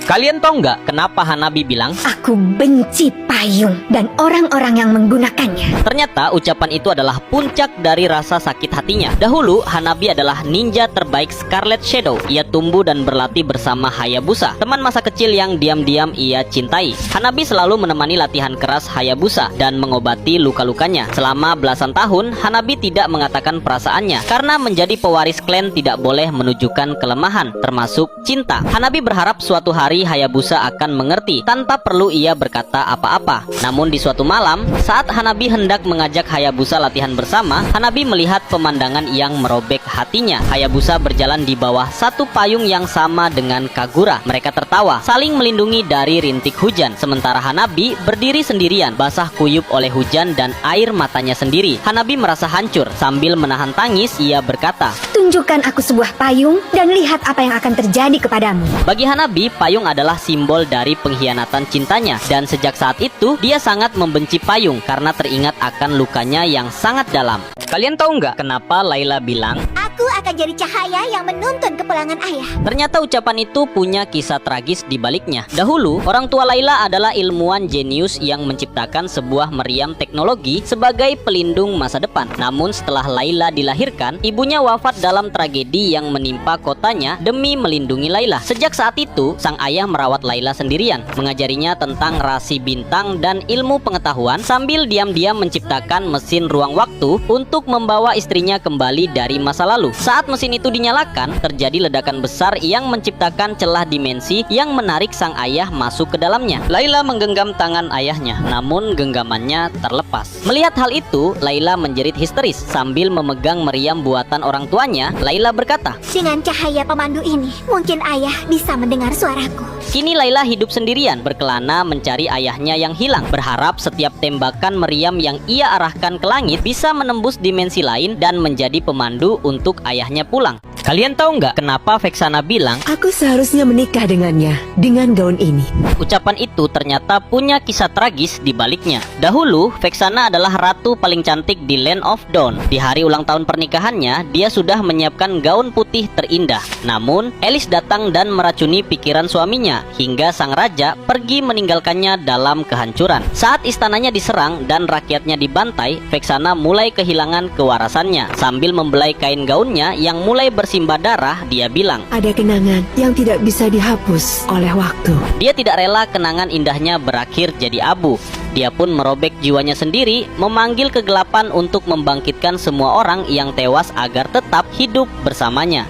Kalian tahu nggak kenapa Hanabi bilang? Aku benci payung dan orang-orang yang menggunakannya. Ternyata ucapan itu adalah puncak dari rasa sakit hatinya. Dahulu, Hanabi adalah ninja terbaik Scarlet Shadow. Ia tumbuh dan berlatih bersama Hayabusa, teman masa kecil yang diam-diam ia cintai. Hanabi selalu menemani latihan keras Hayabusa dan mengobati luka-lukanya. Selama belasan tahun, Hanabi tidak mengatakan perasaannya karena menjadi pewaris klan tidak boleh menunjukkan kelemahan, termasuk cinta. Hanabi berharap suatu hari Hayabusa akan mengerti tanpa perlu ia berkata apa-apa. Namun di suatu malam, saat Hanabi hendak mengajak Hayabusa latihan bersama, Hanabi melihat pemandangan yang merobek hatinya. Hayabusa berjalan di bawah satu payung yang sama dengan Kagura. Mereka tertawa, saling melindungi dari rintik hujan. Sementara Hanabi berdiri sendirian, basah kuyup oleh hujan dan air matanya sendiri. Hanabi merasa hancur. Sambil menahan tangis, ia berkata, Tunjukkan aku sebuah payung dan lihat apa yang akan terjadi kepadamu. bagi Hanabi, payung adalah simbol dari pengkhianatan cintanya. Dan sejak saat itu, dia sangat membenci payung karena teringat akan lukanya yang sangat dalam. Kalian tahu nggak kenapa Layla bilang? Aku akan jadi cahaya yang menuntun kepulangan ayah. Ternyata ucapan itu punya kisah tragis di baliknya. Dahulu, orang tua Layla adalah ilmuwan jenius yang menciptakan sebuah meriam teknologi sebagai pelindung masa depan. Namun setelah Layla dilahirkan, ibunya wafat dalam tragedi yang menimpa kotanya demi melindungi Layla. Sejak saat itu, sang ayah merawat Layla sendirian, mengajarinya tentang rasi bintang dan ilmu pengetahuan sambil diam-diam menciptakan mesin ruang waktu untuk membawa istrinya kembali dari masa lalu. Saat mesin itu dinyalakan, terjadi ledakan besar yang menciptakan celah dimensi yang menarik sang ayah masuk ke dalamnya. Layla menggenggam tangan ayahnya, namun genggamannya terlepas. Melihat hal itu, Layla menjerit histeris. Sambil memegang meriam buatan orang tuanya, Layla berkata, Dengan cahaya pemandu ini, mungkin ayah bisa mendengar suaraku. kini Layla hidup sendirian, berkelana mencari ayahnya yang hilang, berharap setiap tembakan meriam yang ia arahkan ke langit bisa menembus dimensi lain dan menjadi pemandu untuk ayahnya pulang. Kalian tahu nggak kenapa Vexana bilang Aku seharusnya menikah dengannya, dengan gaun ini. ucapan itu ternyata punya kisah tragis di baliknya? Dahulu, Vexana adalah ratu paling cantik di Land of Dawn. Di hari ulang tahun pernikahannya, dia sudah menyiapkan gaun putih terindah. Namun, Elis datang dan meracuni pikiran suaminya, hingga sang raja pergi meninggalkannya dalam kehancuran. Saat istananya diserang dan rakyatnya dibantai, Vexana mulai kehilangan kewarasannya. Sambil membelai kain gaunnya yang mulai bersimbah darah, dia bilang, Ada kenangan yang tidak bisa dihapus oleh waktu. dia tidak rela kenangan indahnya berakhir jadi abu. Dia pun merobek jiwanya sendiri, memanggil kegelapan untuk membangkitkan semua orang yang tewas agar tetap hidup bersamanya.